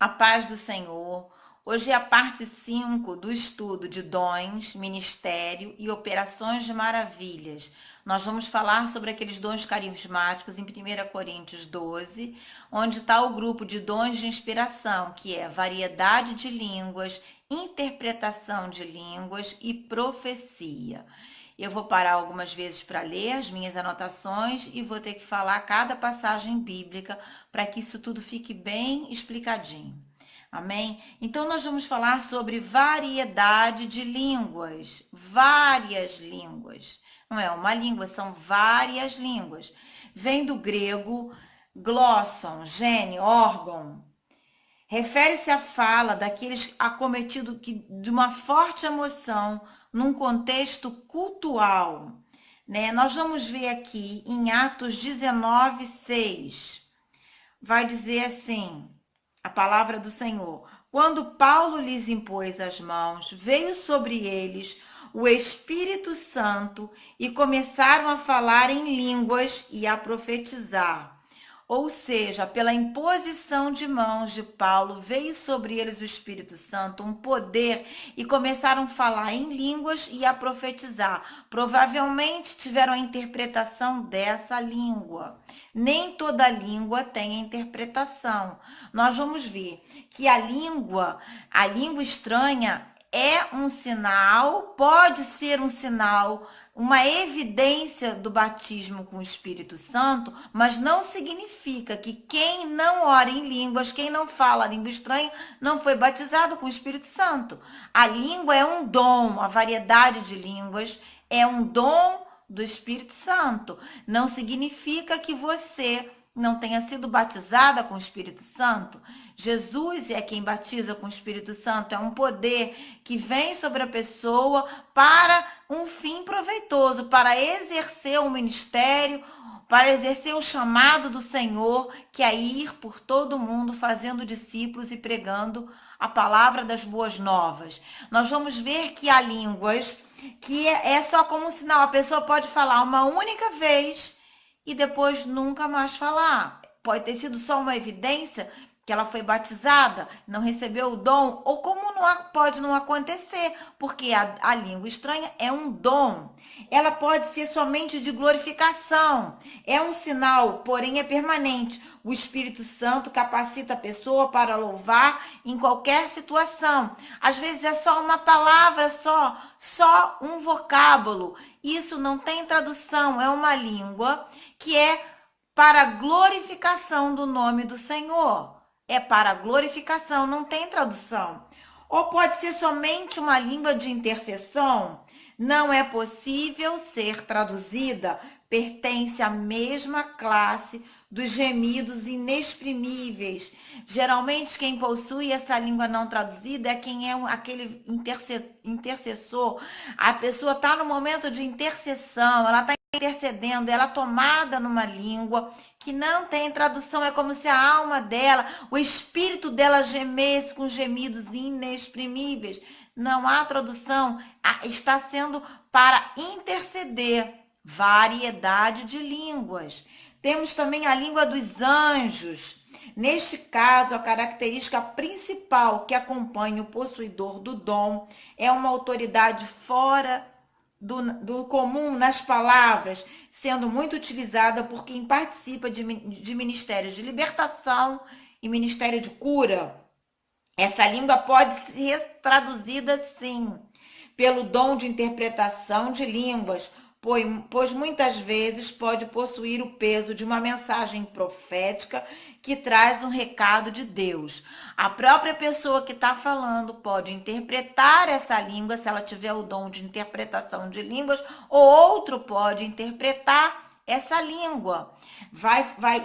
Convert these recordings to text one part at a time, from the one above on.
A paz do Senhor. Hoje é a parte 5 do estudo de dons, ministério e operações de maravilhas. Nós vamos falar sobre aqueles dons carismáticos em 1 Coríntios 12, onde está o grupo de dons de inspiração, que é variedade de línguas, interpretação de línguas e profecia. Eu vou parar algumas vezes para ler as minhas anotações e vou ter que falar cada passagem bíblica para que isso tudo fique bem explicadinho. Amém? Então, nós vamos falar sobre variedade de línguas, várias línguas. Não é uma língua, são várias línguas. Vem do grego glosson, gene, órgão. Refere-se à fala daqueles acometidos de uma forte emoção num contexto cultural, né? Nós vamos ver aqui em Atos 19:6. Vai dizer assim, a palavra do Senhor: quando Paulo lhes impôs as mãos, veio sobre eles o Espírito Santo e começaram a falar em línguas e a profetizar. Ou seja, pela imposição de mãos de Paulo, veio sobre eles o Espírito Santo, um poder, e começaram a falar em línguas e a profetizar. Provavelmente tiveram a interpretação dessa língua. Nem toda língua tem a interpretação. Nós vamos ver que a língua estranha é um sinal, pode ser um sinal, uma evidência do batismo com o Espírito Santo, mas não significa que quem não ora em línguas, quem não fala língua estranha, não foi batizado com o Espírito Santo. A língua é um dom, a variedade de línguas é um dom do Espírito Santo. Não significa que você não tenha sido batizada com o Espírito Santo. Jesus é quem batiza com o Espírito Santo, é um poder que vem sobre a pessoa para um fim proveitoso, para exercer o ministério, para exercer o chamado do Senhor, que é ir por todo o mundo fazendo discípulos e pregando a palavra das boas novas. Nós vamos ver que há línguas que é só como um sinal, a pessoa pode falar uma única vez e depois nunca mais falar. Pode ter sido só uma evidência que ela foi batizada, não recebeu o dom, ou como pode não acontecer, porque a língua estranha é um dom. Ela pode ser somente de glorificação, é um sinal, porém é permanente. O Espírito Santo capacita a pessoa para louvar em qualquer situação. Às vezes é só uma palavra, só um vocábulo. Isso não tem tradução, é uma língua que é para a glorificação do nome do Senhor. É para a glorificação, não tem tradução. Ou pode ser somente uma língua de intercessão. Não é possível ser traduzida. Pertence à mesma classe dos gemidos inexprimíveis. Geralmente, quem possui essa língua não traduzida é quem é aquele intercessor. A pessoa está no momento de intercessão, ela está intercedendo, ela é tomada numa língua que não tem tradução, é como se a alma dela, o espírito dela gemesse com gemidos inexprimíveis. Não há tradução, está sendo para interceder. Variedade de línguas. Temos também a língua dos anjos. Neste caso, a característica principal que acompanha o possuidor do dom é uma autoridade fora do comum nas palavras, sendo muito utilizada por quem participa de ministérios de libertação e ministério de cura. Essa língua pode ser traduzida, sim, pelo dom de interpretação de línguas, pois muitas vezes pode possuir o peso de uma mensagem profética que traz um recado de Deus. A própria pessoa que está falando pode interpretar essa língua, se ela tiver o dom de interpretação de línguas, ou outro pode interpretar essa língua.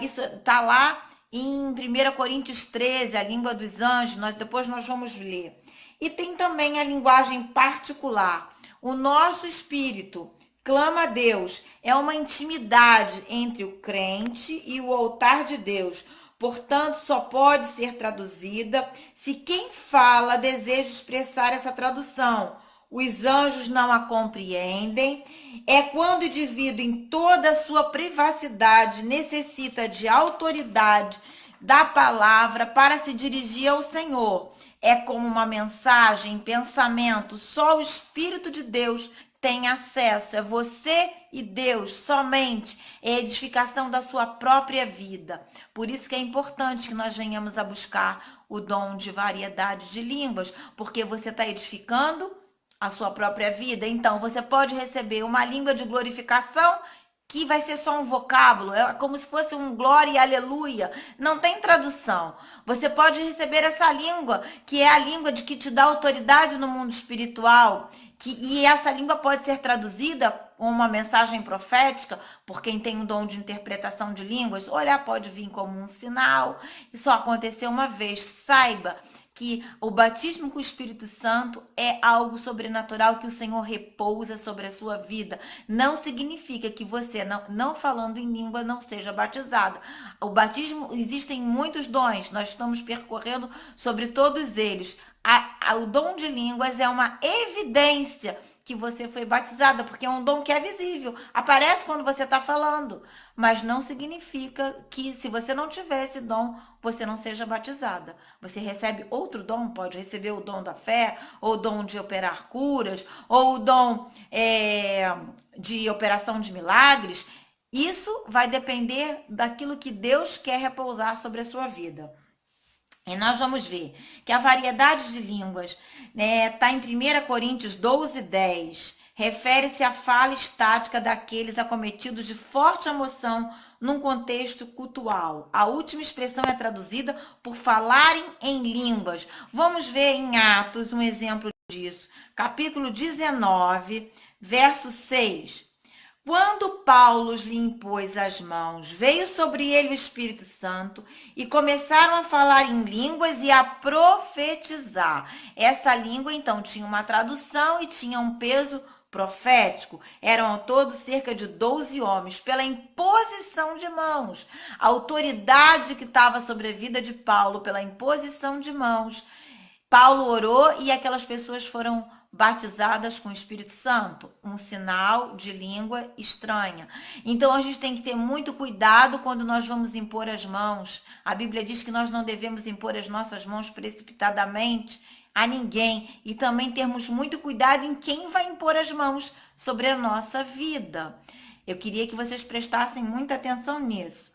Isso está lá em 1 Coríntios 13, a língua dos anjos, depois nós vamos ler. E tem também a linguagem particular. O nosso espírito clama a Deus, é uma intimidade entre o crente e o altar de Deus. Portanto, só pode ser traduzida se quem fala deseja expressar essa tradução. Os anjos não a compreendem. É quando o indivíduo, em toda a sua privacidade, necessita de autoridade da palavra para se dirigir ao Senhor. É como uma mensagem, pensamento, só o Espírito de Deus tem acesso. É você e Deus somente. É a edificação da sua própria vida. Por isso que é importante que nós venhamos a buscar o dom de variedade de línguas, porque você está edificando a sua própria vida. Então, você pode receber uma língua de glorificação que vai ser só um vocábulo, é como se fosse um glória e aleluia, não tem tradução. Você pode receber essa língua, que é a língua de que te dá autoridade no mundo espiritual, e essa língua pode ser traduzida com uma mensagem profética, por quem tem um dom de interpretação de línguas, olha, pode vir como um sinal, e só aconteceu uma vez. Saiba que o batismo com o Espírito Santo é algo sobrenatural que o Senhor repousa sobre a sua vida. Não significa que você, não falando em língua, não seja batizado. O batismo, existem muitos dons, nós estamos percorrendo sobre todos eles. O dom de línguas é uma evidência que você foi batizada, porque é um dom que é visível, aparece quando você está falando, mas não significa que se você não tiver esse dom, você não seja batizada. Você recebe outro dom, pode receber o dom da fé, ou o dom de operar curas, ou o dom de operação de milagres. Isso vai depender daquilo que Deus quer repousar sobre a sua vida. E nós vamos ver que a variedade de línguas está em 1 Coríntios 12:10. Refere-se à fala estática daqueles acometidos de forte emoção num contexto cultural. A última expressão é traduzida por falarem em línguas. Vamos ver em Atos um exemplo disso. Capítulo 19, verso 6. Quando Paulo lhe impôs as mãos, veio sobre ele o Espírito Santo e começaram a falar em línguas e a profetizar. Essa língua, então, tinha uma tradução e tinha um peso profético. Eram ao todo cerca de 12 homens, pela imposição de mãos. A autoridade que estava sobre a vida de Paulo, pela imposição de mãos. Paulo orou e aquelas pessoas foram batizadas com o Espírito Santo, um sinal de língua estranha. Então a gente tem que ter muito cuidado quando nós vamos impor as mãos. A Bíblia diz que nós não devemos impor as nossas mãos precipitadamente a ninguém, e também termos muito cuidado em quem vai impor as mãos sobre a nossa vida. Eu queria que vocês prestassem muita atenção nisso.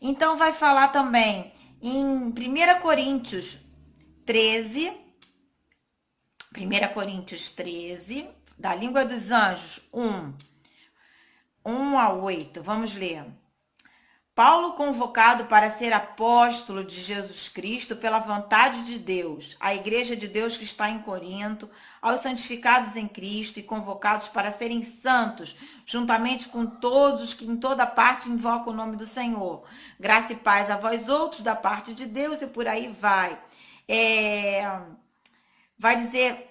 Então vai falar também em 1 Coríntios 13, da língua dos anjos, 1 a 8, vamos ler. Paulo, convocado para ser apóstolo de Jesus Cristo pela vontade de Deus, a igreja de Deus que está em Corinto, aos santificados em Cristo e convocados para serem santos, juntamente com todos os que em toda parte invocam o nome do Senhor. Graça e paz a vós outros da parte de Deus, e por aí vai. Vai dizer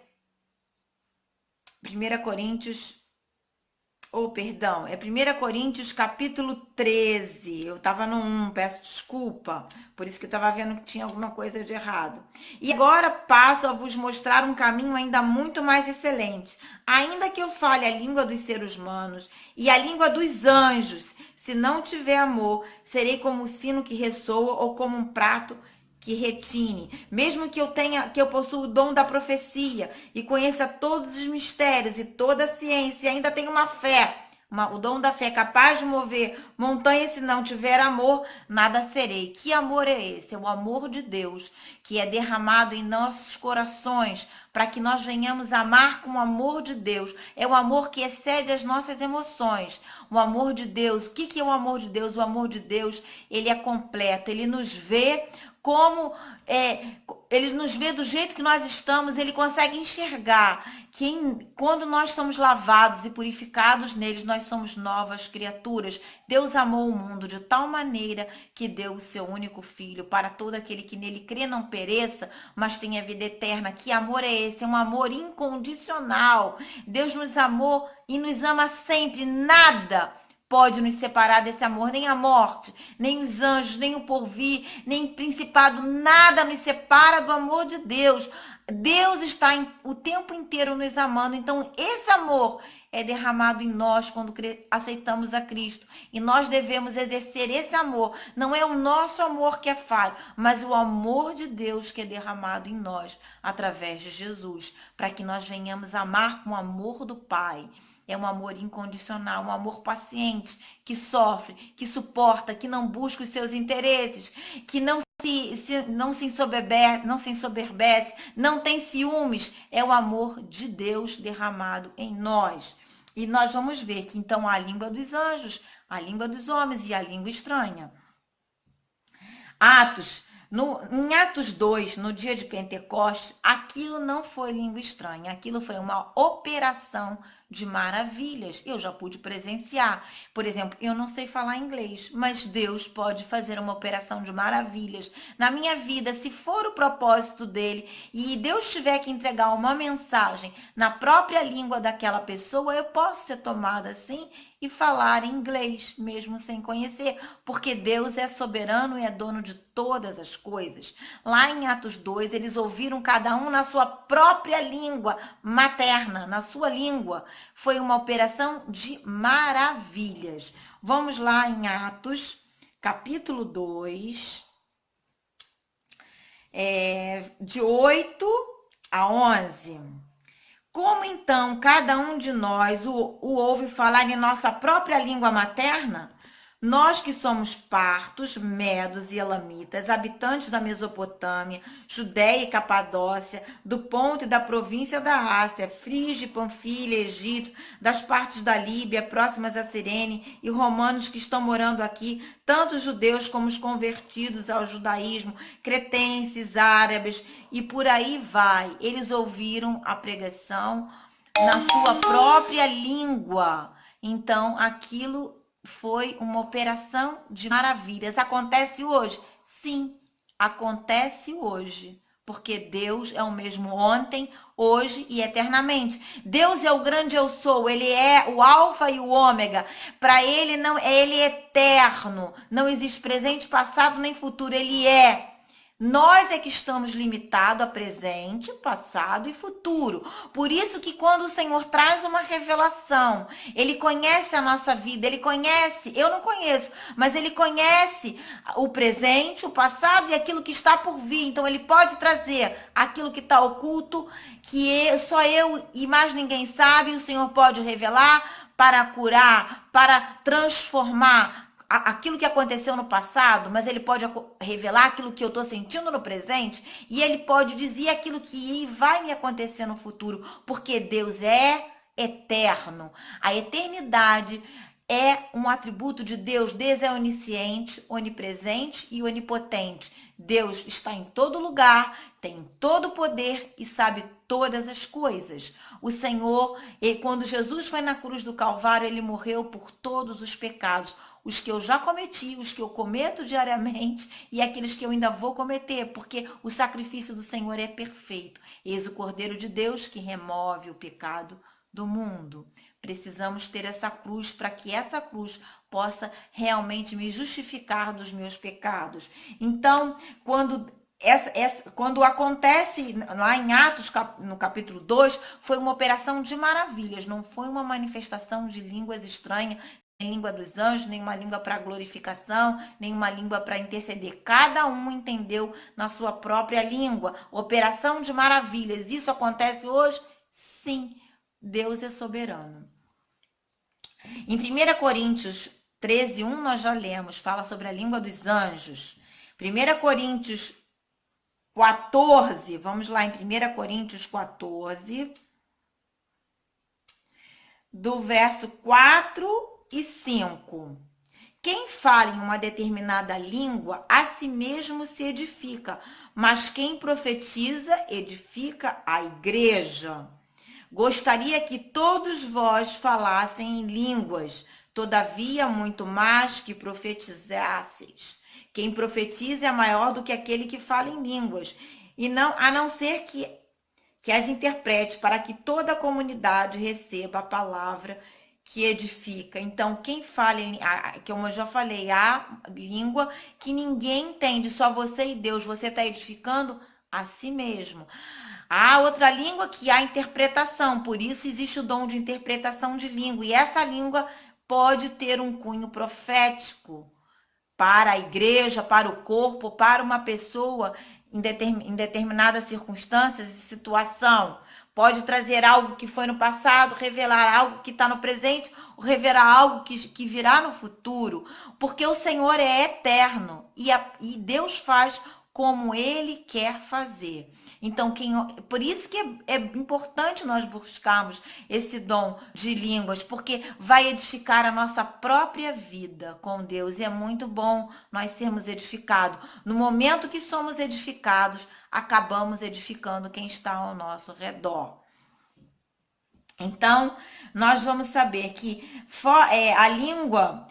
1 Coríntios capítulo 13. Eu estava no 1, peço desculpa. Por isso que eu estava vendo que tinha alguma coisa de errado. E agora passo a vos mostrar um caminho ainda muito mais excelente. Ainda que eu fale a língua dos seres humanos e a língua dos anjos, se não tiver amor, serei como o sino que ressoa ou como um prato que retine. Mesmo que eu possua o dom da profecia e conheça todos os mistérios e toda a ciência, e ainda tenha uma fé, o dom da fé capaz de mover montanhas, se não tiver amor, nada serei. Que amor é esse? É o amor de Deus, que é derramado em nossos corações, para que nós venhamos a amar com o amor de Deus. É o amor que excede as nossas emoções. O amor de Deus. O que é o amor de Deus? O amor de Deus, ele é completo. Ele nos vê ele nos vê do jeito que nós estamos, ele consegue enxergar que quando nós somos lavados e purificados neles, nós somos novas criaturas. Deus amou o mundo de tal maneira que deu o seu único filho para todo aquele que nele crê não pereça, mas tenha vida eterna. Que amor é esse? É um amor incondicional. Deus nos amou e nos ama sempre. Nada pode nos separar desse amor, nem a morte, nem os anjos, nem o porvir, nem o principado, nada nos separa do amor de Deus. Deus está o tempo inteiro nos amando, então esse amor é derramado em nós quando aceitamos a Cristo. E nós devemos exercer esse amor. Não é o nosso amor que é falho, mas o amor de Deus que é derramado em nós através de Jesus, para que nós venhamos amar com o amor do Pai. É um amor incondicional, um amor paciente, que sofre, que suporta, que não busca os seus interesses, que não se ensoberbece, não tem ciúmes. É o amor de Deus derramado em nós. E nós vamos ver que então há a língua dos anjos, a língua dos homens e a língua estranha. Em Atos 2, no dia de Pentecostes, aquilo não foi língua estranha, aquilo foi uma operação de maravilhas. Eu já pude presenciar. Por exemplo, eu não sei falar inglês, mas Deus pode fazer uma operação de maravilhas na minha vida, se for o propósito dele, e Deus tiver que entregar uma mensagem na própria língua daquela pessoa, eu posso ser tomada assim e falar inglês, mesmo sem conhecer, porque Deus é soberano e é dono de todas as coisas. Lá em Atos 2, eles ouviram cada um na sua própria língua materna, na sua língua. Foi uma operação de maravilhas. Vamos lá em Atos, capítulo 2, de 8 a 11. Como então cada um de nós o ouve falar em nossa própria língua materna? Nós que somos partos, medos e elamitas, habitantes da Mesopotâmia, Judéia e Capadócia, do Ponto e da província da Ásia, Frígia, Panfilha, Egito, das partes da Líbia, próximas a Cirene, e romanos que estão morando aqui, tanto judeus como os convertidos ao judaísmo, cretenses, árabes, e por aí vai. Eles ouviram a pregação na sua própria língua. Então, aquilo foi uma operação de maravilhas. Acontece hoje? Sim, acontece hoje. Porque Deus é o mesmo ontem, hoje e eternamente. Deus é o grande eu sou, ele é o alfa e o ômega. Para ele não, ele é eterno. Não existe presente, passado nem futuro, ele é. Nós é que estamos limitados a presente, passado e futuro. Por isso que quando o Senhor traz uma revelação, ele conhece a nossa vida, ele conhece, eu não conheço, mas ele conhece o presente, o passado e aquilo que está por vir. Então ele pode trazer aquilo que está oculto, que só eu e mais ninguém sabe, o Senhor pode revelar para curar, para transformar aquilo que aconteceu no passado, mas ele pode revelar aquilo que eu estou sentindo no presente, e ele pode dizer aquilo que vai me acontecer no futuro, porque Deus é eterno. A eternidade é um atributo de Deus. Deus é onisciente, onipresente e onipotente. Deus está em todo lugar, tem todo o poder e sabe todas as coisas. O Senhor, quando Jesus foi na cruz do Calvário, ele morreu por todos os pecados, os que eu já cometi, os que eu cometo diariamente e aqueles que eu ainda vou cometer, porque o sacrifício do Senhor é perfeito. Eis o Cordeiro de Deus que remove o pecado do mundo. Precisamos ter essa cruz para que essa cruz possa realmente me justificar dos meus pecados. Então, quando acontece lá em Atos, no capítulo 2, foi uma operação de maravilhas, não foi uma manifestação de línguas estranhas, nem língua dos anjos, nem uma língua para glorificação, nem uma língua para interceder. Cada um entendeu na sua própria língua. Operação de maravilhas. Isso acontece hoje? Sim, Deus é soberano. Em 1 Coríntios 13, 1, nós já lemos, fala sobre a língua dos anjos. 1 Coríntios 14, vamos lá em 1 Coríntios 14, do verso 4 e 5. Quem fala em uma determinada língua, a si mesmo se edifica, mas quem profetiza, edifica a igreja. Gostaria que todos vós falassem em línguas, todavia muito mais que profetizasseis. Quem profetiza é maior do que aquele que fala em línguas, a não ser que as interprete, para que toda a comunidade receba a palavra que edifica. Então, quem fala, como eu já falei, a língua que ninguém entende, só você e Deus, você está edificando a si mesmo. Há outra língua que há interpretação, por isso existe o dom de interpretação de língua. E essa língua pode ter um cunho profético para a igreja, para o corpo, para uma pessoa em determinadas circunstâncias e situação. Pode trazer algo que foi no passado, revelar algo que está no presente, ou revelar algo que virá no futuro. Porque o Senhor é eterno e Deus faz como Ele quer fazer. Então, por isso que é importante nós buscarmos esse dom de línguas, porque vai edificar a nossa própria vida com Deus. E é muito bom nós sermos edificados. No momento que somos edificados, acabamos edificando quem está ao nosso redor. Então, nós vamos saber que a língua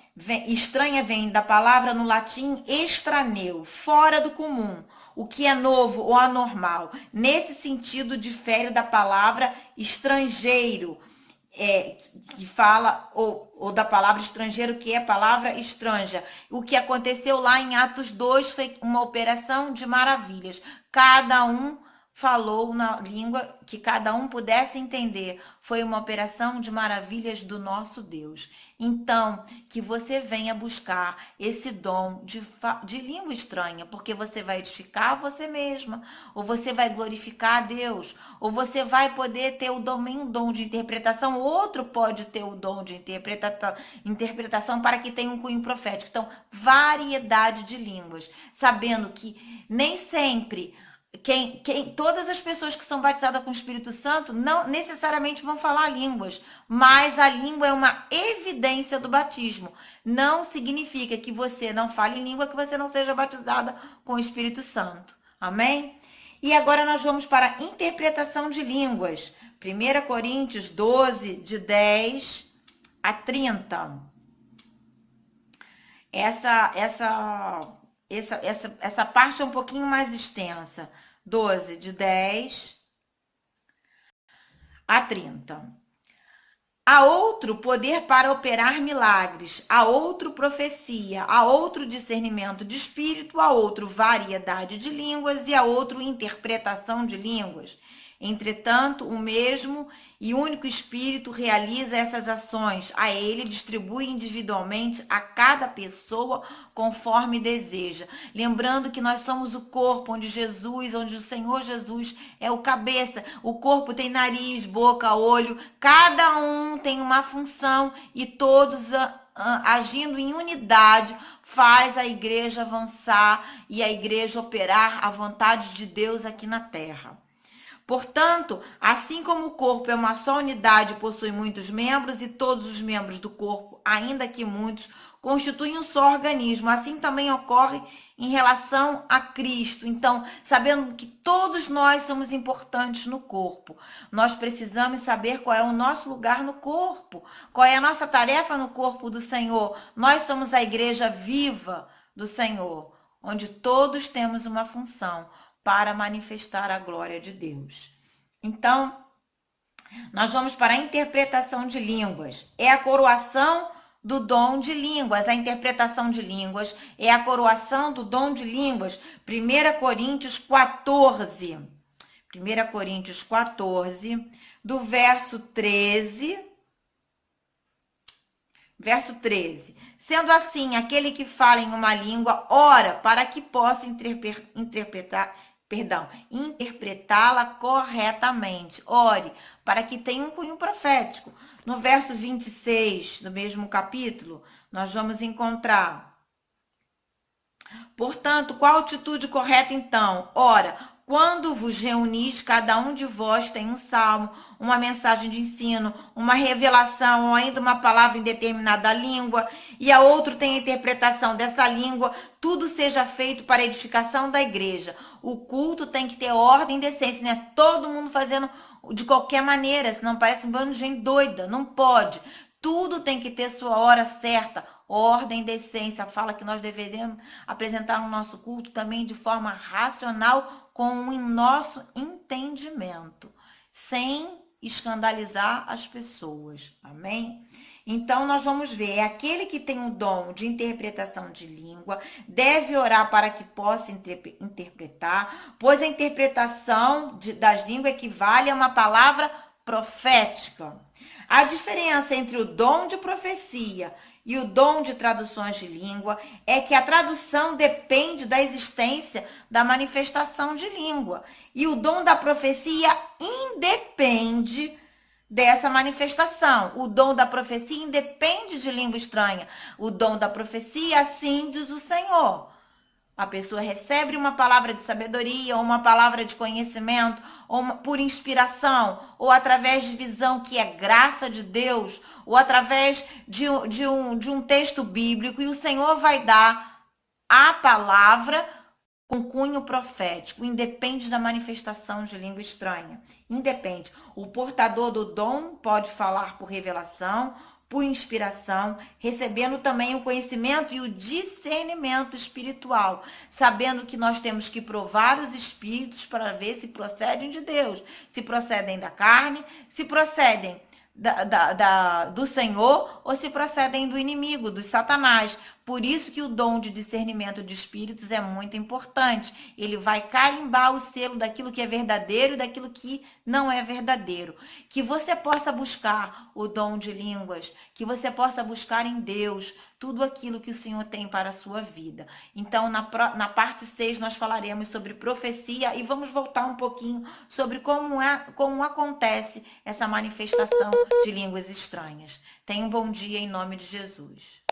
estranha vem da palavra no latim estraneu, fora do comum, o que é novo ou anormal. Nesse sentido, difere da palavra estrangeiro, que fala, ou da palavra estrangeiro, que é a palavra estranja. O que aconteceu lá em Atos 2 foi uma operação de maravilhas. Cada um falou na língua que cada um pudesse entender. Foi uma operação de maravilhas do nosso Deus. Então, que você venha buscar esse dom de língua estranha, porque você vai edificar você mesma, ou você vai glorificar a Deus, ou você vai poder ter também um dom de interpretação, outro pode ter o dom de interpretação para que tenha um cunho profético. Então, variedade de línguas, sabendo que nem sempre todas as pessoas que são batizadas com o Espírito Santo não necessariamente vão falar línguas, mas a língua é uma evidência do batismo. Não significa que você não fale língua, que você não seja batizada com o Espírito Santo. Amém? E agora nós vamos para a interpretação de línguas. 1 Coríntios 12, de 10 a 30. Essa parte é um pouquinho mais extensa. 12, de 10 a 30. Há outro poder para operar milagres, há outro profecia, há outro discernimento de espírito, há outro variedade de línguas e há outro interpretação de línguas. Entretanto, o mesmo e único Espírito realiza essas ações. A ele distribui individualmente a cada pessoa conforme deseja. Lembrando que nós somos o corpo, onde o Senhor Jesus é o cabeça. O corpo tem nariz, boca, olho. Cada um tem uma função e todos agindo em unidade faz a igreja avançar e a igreja operar a vontade de Deus aqui na terra. Portanto, assim como o corpo é uma só unidade e possui muitos membros, e todos os membros do corpo, ainda que muitos, constituem um só organismo, assim também ocorre em relação a Cristo. Então, sabendo que todos nós somos importantes no corpo, nós precisamos saber qual é o nosso lugar no corpo, qual é a nossa tarefa no corpo do Senhor. Nós somos a igreja viva do Senhor, onde todos temos uma função para manifestar a glória de Deus. Então, nós vamos para a interpretação de línguas. É a coroação do dom de línguas. A interpretação de línguas é a coroação do dom de línguas. 1 Coríntios 14. 1 Coríntios 14, do verso 13. Verso 13. Sendo assim, aquele que fala em uma língua, ora para que possa interpretá-la corretamente. Ore, para que tenha um cunho profético. No verso 26 do mesmo capítulo, nós vamos encontrar: portanto, qual a atitude correta então? Ora, quando vos reunis, cada um de vós tem um salmo, uma mensagem de ensino, uma revelação ou ainda uma palavra em determinada língua, e a outro tem a interpretação dessa língua, tudo seja feito para a edificação da igreja. O culto tem que ter ordem e decência, né? Todo mundo fazendo de qualquer maneira, senão parece um bando de gente doida, não pode. Tudo tem que ter sua hora certa, ordem e decência. Fala que nós deveremos apresentar o nosso culto também de forma racional, com o nosso entendimento, sem escandalizar as pessoas. Amém? Então, nós vamos ver, é aquele que tem o dom de interpretação de língua, deve orar para que possa interpretar, pois a interpretação das línguas equivale a uma palavra profética. A diferença entre o dom de profecia e o dom de traduções de língua é que a tradução depende da existência da manifestação de língua, e o dom da profecia independe dessa manifestação. O dom da profecia independe de língua estranha. O dom da profecia, assim diz o Senhor. A pessoa recebe uma palavra de sabedoria, ou uma palavra de conhecimento, ou por inspiração, ou através de visão, que é graça de Deus, ou através de um texto bíblico, e o Senhor vai dar a palavra com cunho profético, independe da manifestação de língua estranha. Independe. O portador do dom pode falar por revelação, por inspiração, recebendo também o conhecimento e o discernimento espiritual, sabendo que nós temos que provar os espíritos para ver se procedem de Deus, se procedem da carne, se procedem do Senhor ou se procedem do inimigo, do Satanás. Por isso que o dom de discernimento de espíritos é muito importante. Ele vai carimbar o selo daquilo que é verdadeiro e daquilo que não é verdadeiro. Que você possa buscar o dom de línguas, que você possa buscar em Deus tudo aquilo que o Senhor tem para a sua vida. Então, na parte 6, nós falaremos sobre profecia e vamos voltar um pouquinho sobre como acontece essa manifestação de línguas estranhas. Tenha um bom dia em nome de Jesus.